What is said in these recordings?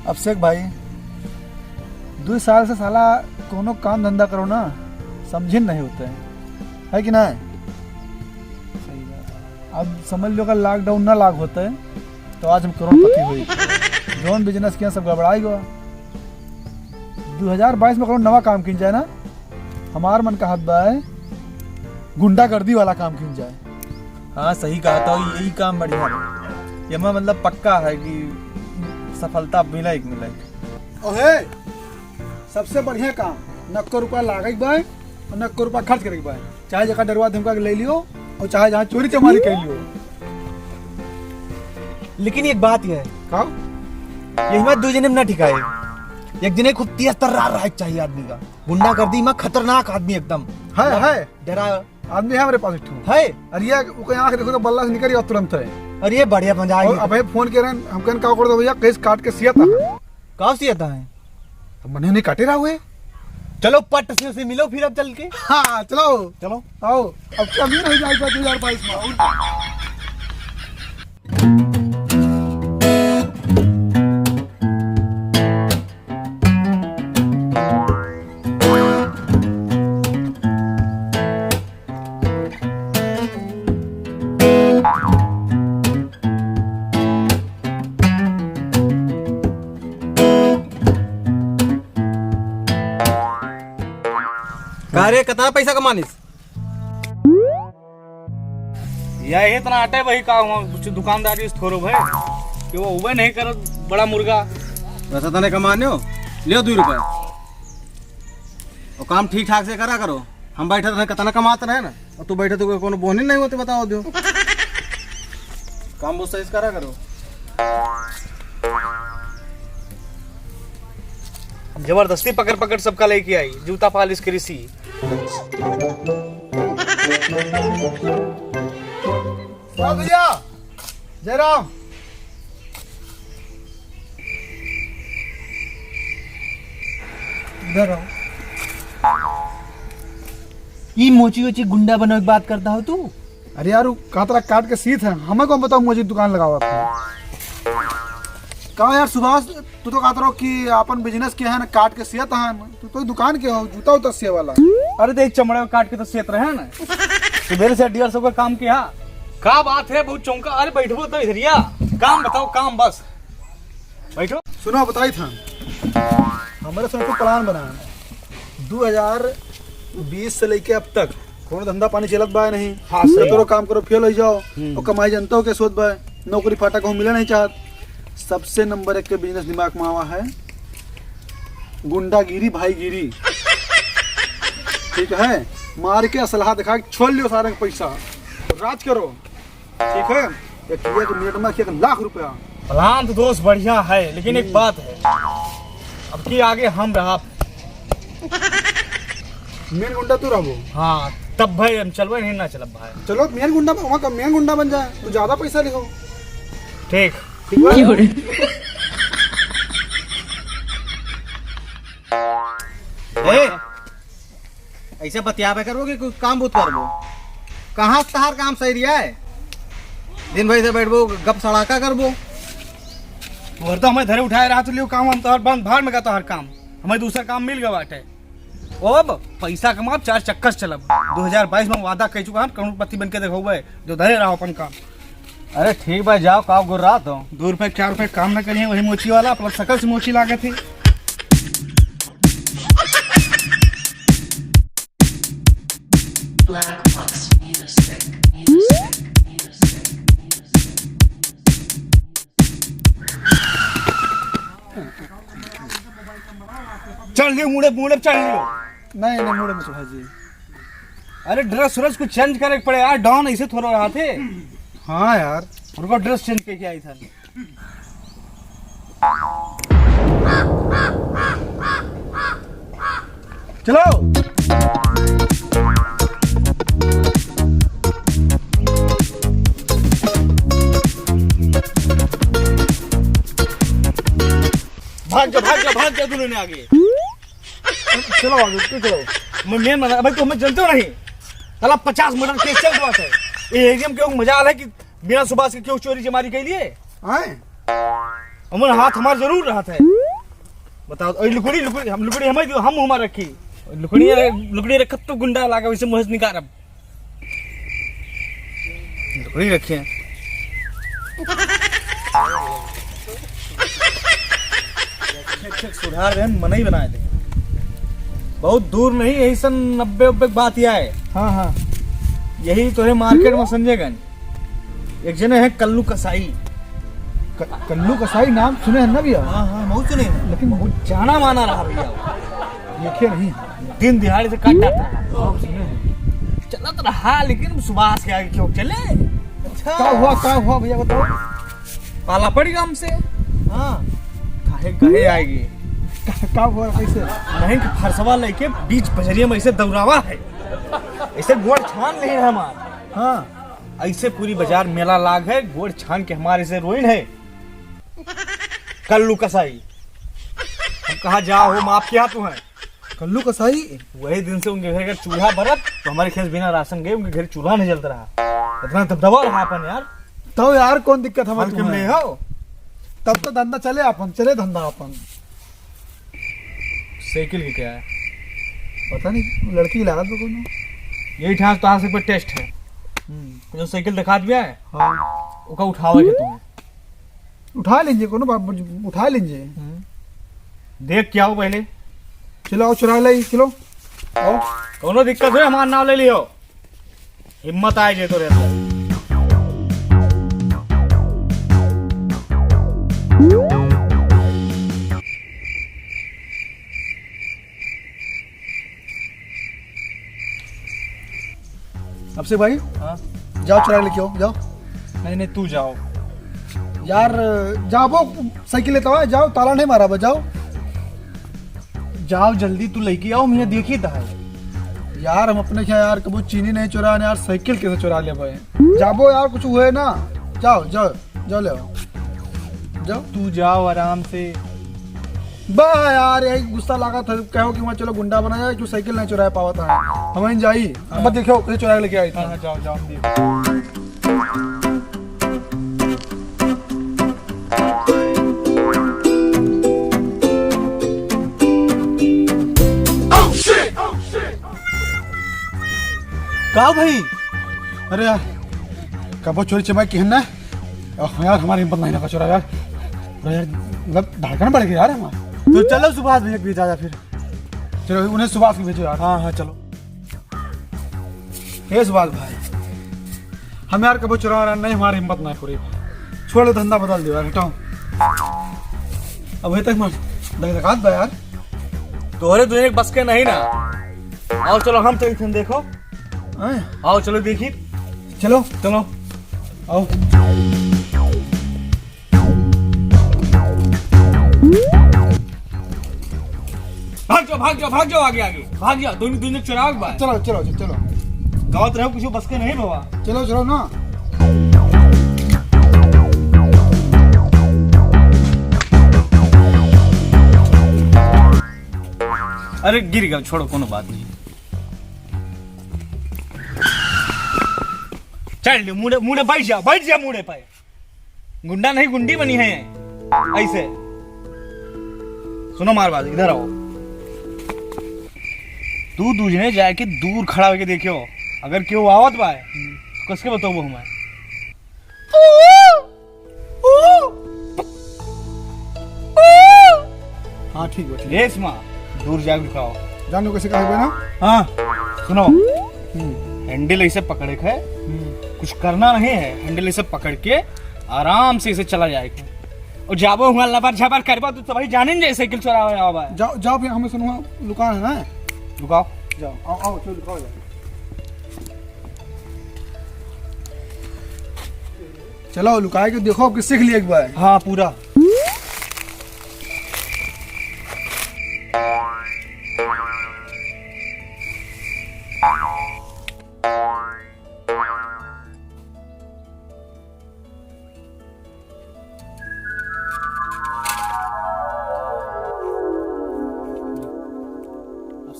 अभिषेक भाई 2 साल से साला कोनो काम धंधा करो ना, समझिन नहीं होते है कि नहीं? सही बात। अब समझ लो अगर लॉकडाउन ना लाग होते तो आज हम करोड़पति हुई। जोन बिजनेस किया सब गड़बड़ाई गया। 2022 में करो नवा काम किन जाए ना, हमार मन का हाथ बाय गुंडागर्दी वाला काम किन जाए। हाँ सही कहा था, यही काम बढ़िया है। ये मतलब पक्का है कि सफलता मिला एक मिला। ओहे सबसे बढ़िया काम नक्को रुपया लागे बाय और नक्को रुपया खर्च करे बाय। चाहे जगह डरवा धमका ले लियो और चाहे जहाँ चोरी चमारी कर लियो। लेकिन एक बात यह है, का यही में 2 जने में न ठिकाए। एक जने खूब तेज तर्रार रहा चाहिए आदमी का। गुंडागर्दी में खतरनाक आदमी एकदम है डरा आदमी है मेरे पास एक ठो है। अरे ये वो आंख देखो तो बल्ला से निकल तुरंत है। अरे ये बढ़िया मजा और अब फोन के रन हम कन का कर दो भैया केस काट के सिया था। कहाँ से आता है? मने नहीं काटे रहा हुए। चलो पट से उसे मिलो फिर अब चल के। हाँ चलो चलो आओ अब क्या भी नहीं जाएगा 2022 में। अरे कितना पैसा कमानिस? यही इतना आटे वही काम कुछ दुकानदारी थोड़ो भाई कि वो उबे नहीं करो बड़ा मुर्गा। वैसा तने कमाने हो, लियो 2 रुपए और काम ठीक ठाक से करा करो। हम बैठे रहे कितना कमाते रहे ना, और तू बैठे तो कोनो बोनी नहीं होते बताओ दो। काम बहुत सही से करा करो। जबरदस्ती पकड़ पकड़ सबका लेके आई, जूता पालिश कृषि। भैया जयराम इधर आओ। ये मोची ओची गुंडा बनो की बात करता हो तू? अरे यार कातरा काट के सीत है, हमें कौन बताऊं मुझे दुकान लगावा था। कहा यार सुभाष तू तो कहता रहो कि अपन बिजनेस किया है ना, काट के सिया था। तू तो दुकान के हो, जूता उतर सिया वाला। अरे देख चमड़े को काट के तो सेत रहे हैं ना। सुबह से 150 का काम किया। क्या बात है बहुत चौंका। अरे बैठो तो इधरिया, काम बताओ काम बस बैठो। सुनो बताई था हमारे सुनो तो प्लान बना 2020 से लेके अब तक कौन धंधा पानी चलत बा नहीं। हाँ सही तो काम करो फेल हो जाओ और कमाई जनता के सोच बा, नौकरी फाटा को मिले नहीं चाहत। सबसे नंबर 1 के बिजनेस दिमाग में आवा है गुंडागिरी भाईगिरी। ठीक है, मार के असलहा दिखा के छोड़ लियो सारे पैसा, राज करो। ठीक है, एक मिनट में 1 लाख रुपया। प्लान तो दोस्त बढ़िया है, लेकिन एक बात है, अब की आगे हम रहा। मेन गुंडा तू रहो। हाँ तब भाई हम चलवे नहीं ना चलब भाई। चलो मेन गुंडा वहाँ का मेन गुंडा बन जाए तो ज्यादा पैसा लिखो। ठीक ऐसे बतियाबे करोगे कोई काम बहुत करबो। कहाँ से तहार काम सही रिया है? दिन भर से बैठबो गप सड़ाका करबो। और तो हमें धरे उठाए रहा तो लियो काम हम तो हर बंद भाड़ में का तो हर काम हमें दूसरा काम मिल गया बाटे। अब पैसा कमाब 4 चक्कर चलब। 2022 में वादा कह चुका हम करोड़पति बन के देखो जो धरे रहो अपन काम। अरे ठीक भाई जाओ काम गुर रहा तो 2 रुपए 4 रुपए काम न करिए, वही मोची वाला अपना सकल से मोची लागे थे। चल लियो मुड़े मुड़े चल लियो। नहीं नहीं मुड़े में सुभाष जी। अरे ड्रेस सूरज कुछ चेंज करे पड़े यार, डॉन ऐसे थोड़ा रहा थे। हाँ यार उनको ड्रेस चेंज करके आई था। चलो भाग जा दोनों ने आगे। चलो आगे चलो। मैं मेन भाई तो हमें जानते हो नहीं। साला 50 मर्डर केस चल रहा है। ये एरियम क्यों मजा आ रहा है कि बिना सुभाष के क्यों चोरी चमारी के लिए आए हमारे हाथ हमार जरूर रहा है। बताओ लुकड़ी लुकड़ी हम लुकड़ी हम हमार रखी लुकड़ी रखत तो गुंडा लागा वैसे मुहस निकाल अब लुकड़ी रखी है। सुधार गए मन ही बनाए थे बहुत दूर नहीं यही सन 90 बात यह है। हाँ हाँ यही तो है मार्केट में संजयगंज एक जने है कल्लू कसाई। कल्लू कसाई नाम सुने हैं ना भैया? हाँ हाँ बहुत सुने लेकिन वो जाना माना रहा भैया देखे नहीं। दिन दिहाड़ी से काट जाता है आप सुने हैं? चलत रहा लेकिन सुभाष के आगे क्यों चले। अच्छा क्या हुआ भैया बताओ। पाला पड़ी हमसे। हाँ काहे कहे आएगी क्या हुआ कैसे? नहीं कि फरसवा लेके बीच बजरिया में ऐसे दौड़ावा है ऐसे गोड़ छान ले रहा हमार। हाँ ऐसे पूरी बाजार मेला लाग है गोड़ छान के हमारे से रोइन है कल्लू कसाई। हम कहा जाओ हो माफ किया तू है कल्लू कसाई। वही दिन से उनके घर का चूल्हा बरत तो हमारे खेत बिना राशन गए उनके घर चूल्हा नहीं जलता रहा इतना दबदबा रहा अपन यार। तो यार कौन दिक्कत हमारे क्यों नहीं हो तब तो धंधा चले अपन चले धंधा अपन। साइकिल की क्या है पता नहीं लड़की की लागत को यही ठास तो से पर टेस्ट है जो साइकिल दिखा दिया है। हाँ ओका उठावे के तुम्हें उठा लीजिए कोनो बात उठा लीजिए। देख क्या हो पहले चलो आओ चुरा ले चलो आओ। कोनो दिक्कत है हमारा नाम ले लियो हिम्मत आए जे तो रहता अब से भाई। हाँ जाओ चुरा लेके आओ जाओ। नहीं नहीं तू जाओ यार जाओ वो साइकिल लेता हुआ जाओ ताला नहीं मारा जाओ जाओ जल्दी तू लेके आओ मैं देखी था यार। हम अपने क्या यार कबू चीनी नहीं चुरा यार साइकिल कैसे चुरा लिया भाई। जाओ यार कुछ हुए ना जाओ जाओ जाओ ले आओ जाओ। तू जाओ आराम से बा यार यही गुस्सा लगा था कहो कि वहाँ चलो गुंडा बना जाए क्यों साइकिल नहीं चुराया पावा था हमें जाई अब देखो कैसे चुरा लेके आई थी। हाँ जाओ जाओ का भाई। अरे यार कबो चोरी चमाई की है ना यार हमारी हिम्मत नहीं लगा चुरा यार। अरे यार मतलब धड़कन बढ़ गया यार हमारा। तो चलो सुभाष भैया के भेजा फिर चलो उन्हें सुभाष को भेजो यार। हाँ हाँ चलो। हे सुभाष भाई हम यार कबो चुरा रहा नहीं हमारी हिम्मत नहीं पूरी छोड़ धंधा बदल दियो यार हटाओ। अब वही तक धकात बा यार तोहरे तुझे बस के नहीं ना आओ चलो हम तो देखो आओ चलो देखिए चलो चलो आओ। भाग जाओ आगे आगे भाग जाओ दोनों चुराव बात। चलो चलो चलो गाँव रहो कुछ बस के नहीं बाबा चलो चलो ना। अरे गिर गया छोड़ो कोनो बात नहीं चल मुड़े मुड़े बैठ जा मुड़े पे गुंडा नहीं गुंडी बनी है ऐसे। सुनो मार बात इधर आओ तू दूजने जाके दूर खड़ा होके देखियो अगर क्यों आवत बा कसके बताओ वो हमारे। हाँ ठीक है रेस माँ दूर जाके दिखाओ जानो कैसे कहे ना। हाँ सुनो हैंडल ऐसे पकड़े है कुछ करना नहीं है हैंडल ऐसे पकड़ के आराम से इसे चला जाएगा और जाबो हुआ लबर झबर करबा तो सभी जाने जाए साइकिल चुरा हुआ है। जाओ जाओ फिर हमें सुनो दुकान है ना रुकाओ जाओ आओ आओ चलो दुकान जाओ। चलो लुकाए के देखो अब सीख लिया एक बार। हाँ पूरा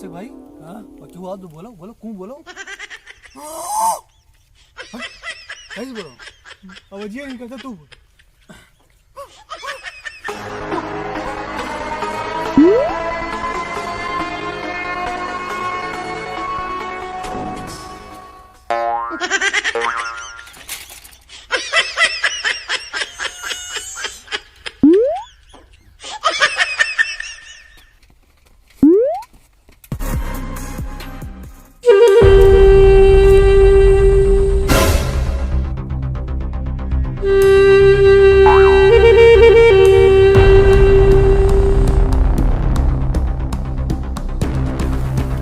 भाई हाँ क्यों आओ तो बोलो बोलो क्यों बोलो सही से बोलो। अवजिया नहीं करता तू।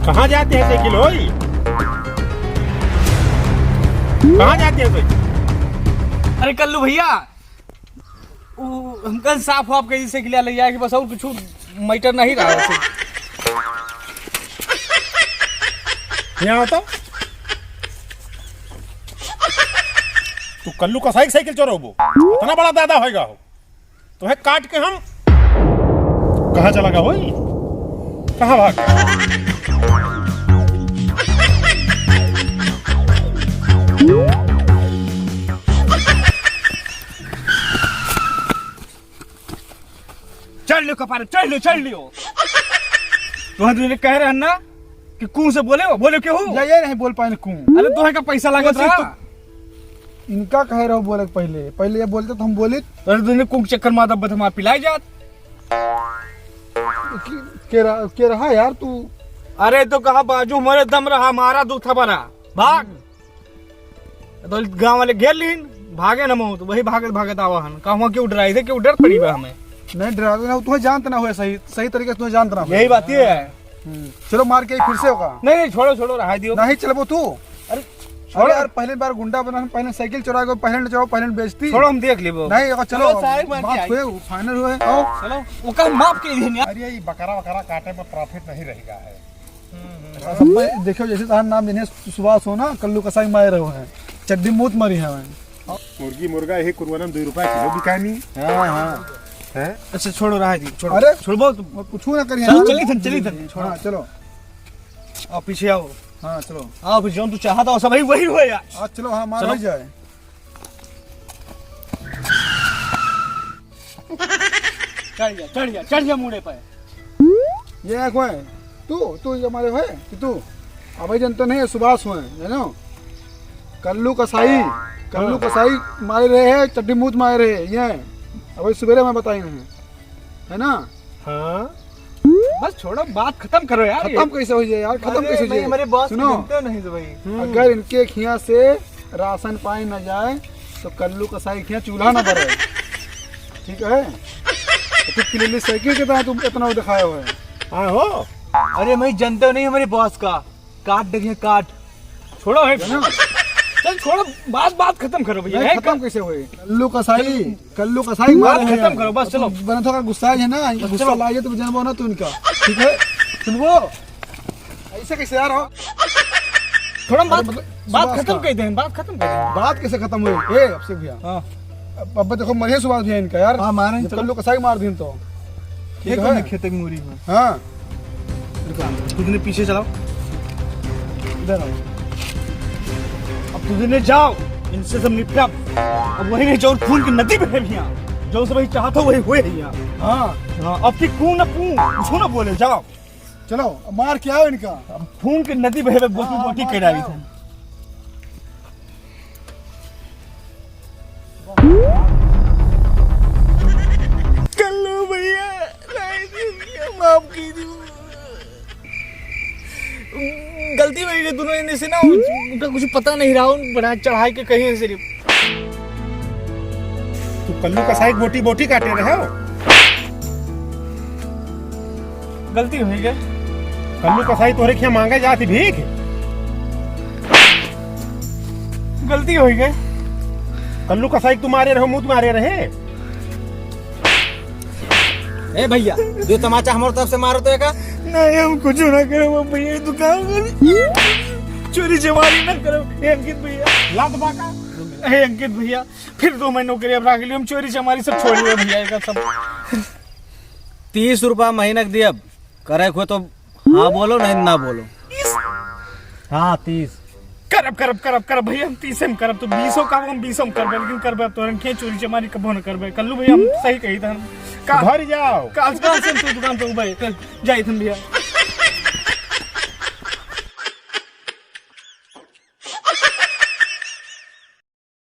कहाँ जाते हैं साइकिल होई? कहाँ जाते हैं भाई? अरे कल्लू भैया हम कल साफ वाफ कहीं से ले ले जाए कि बस और कुछ मैटर नहीं रहा वैसे। यहाँ आता तू कल्लू का साइकिल चोरोबो इतना बड़ा दादा होएगा हो तो है काट के हम कहाँ चला गया होई? कहाँ भाग गया? चढ़ लियो कपारे, चढ़ लियो। तुझे कह रहे हैं ना कि कूं से बोले क्यों? ये नहीं बोल पाए कूं। अरे तुहे का पैसा लागत रहा। इनका कह रहा हूँ बोले पहले ये बोलते तो हम बोले। अरे तुझे कूं चक्कर माता बथमा पिलाई जात। के रहा यार तू। अरे तो कहा बाजू हमारे दम रहा, हमारा दुख था बड़ा भाग। तो गांव वाले घेर लीन भागे न मुँह तो वही भागत आवा हन। कहवा क्यों डराई थे, क्यों डर पड़ी बा हमें? नहीं डरा ना, तुम्हें जानता ना हो सही तरीके से तुम्हें जानता ना हो। यही बात ही है। चलो मार के फिर से होगा। नहीं छोड़ो रहा दियो। नहीं चलो तू। अरे अरे यार पहले बार गुंडा बना, पहले साइकिल चुरा के पहले चुराओ पहले बेचती। छोड़ो हम देख लेबो। नहीं अगर चलो बात हुए फाइनल हुए। आओ चलो वो कल माफ के दिन यार। अरे ये बकरा काटे में प्रॉफिट नहीं रहेगा है। सब देखो जैसे तार नाम जिन्हें सुभाष हो ना, कल्लू कसाई मारे रहे हैं, चड्डी मूत मरी है। मुर्गी मुर्गा यही कुरबानम 2 रुपया किलो बिकानी। हाँ है अच्छा छोड़ो रहा दी, छोड़ो। अरे छोड़बो कुछ ना करिए। चली थन छोड़ो। हाँ चलो आओ पीछे आओ। हाँ चलो आओ फिर जो तू चाहता हो सब वही हुआ यार। आज चलो। हाँ मार चलो। हो जाए। चढ़ जा मुड़े पे। ये एक है तू हमारे है कि तू अभी जनता नहीं है, सुभाष हुए जानो। कल्लू कसाई मारे रहे हैं, चड्डी मूत मारे रहे हैं। ये अभी सवेरे में बताए हैं, है ना? हाँ बस छोड़ो बात खत्म करो यार। खत्म कैसे हो जाए यार? खत्म कैसे हो जाए? हमारे बॉस सुनो नहीं तो भाई। अगर इनके खिया से राशन पानी न जाए तो कल्लू कसाई खिया चूल्हा न भरे। ठीक है? तो तू क्लियरली साइकिल के तरह तुम इतना दिखाया हुआ है। हाँ हो। अरे मैं जनता नहीं हमारे बॉस का काट देखिए काट। छोड़ो है ना? चल छोड़ो बात खत्म करो भैया। नहीं, खत्म कैसे हुए? कल्लू कसाई मारे हैं। खत्म करो बस चलो। बना थोड़ा गुस्सा है ना, गुस्सा लाइए तो जानबो ना तू इनका। ठीक है? सुनबो ऐसे कैसे यार हो? थोड़ा मतलब बात खत्म कर दें, बात खत्म कर दें। बात कैसे खत्म हुई? ए अभिषेक भैया। हाँ अब देखो मरे सुभाष भैया इनका यार। हाँ मारे कल्लू कसाई मार दी तो। ठीक है? खेत की मूरी में। हाँ तुझने पीछे चलाओ, इधर आओ। अब तुझने जाओ इनसे सब निपटा। अब वही नहीं जो खून की नदी बहे भैया, जो सब वही चाहता वही हुए भैया। हाँ अब की कू न पू कुछ ना बोले जाओ। चलो मार के आओ इनका। अब खून की नदी बहे बोटी बोटी मार कटाई के थे। कल्लू भैया माफ कीजिए, गलती मेरी है। दोनों इनसे ना उनका कुछ पता नहीं रहा, उन बड़ा चढ़ाई के कहीं सिर्फ। तू कल्लू कसाई बोटी काटे रहे हो? गलती हुई क्या? कल्लू कसाई तोरे क्या मांगे जाती भीख? गलती हुई क्या? कल्लू कसाई तुम्हारे रहो मुँह तुम्हारे रहे। ए भैया जो तमाचा हमारे तरफ से मारो तो का नहीं हम कुछ ना करो भैया, दुकान चोरी चमारी ना करो। हे अंकित भैया लात बाका। हे अंकित भैया फिर 2 महीनों के लिए अब रख लियो। हम चोरी चमारी सब छोड़ लियो भैया का सब। 30 रुपया महीना दिए। अब करे को तो हाँ बोलो नहीं ना बोलो। हाँ 30 करब भैया हम 30 में करब तो 20 काम हम 20 में करबे लेकिन करबे तोरन के चोरी चमारी कबो न करबे कल्लू भैया हम सही कही था घर जाओ काल से तू दुकान पे उबे जाई थन भैया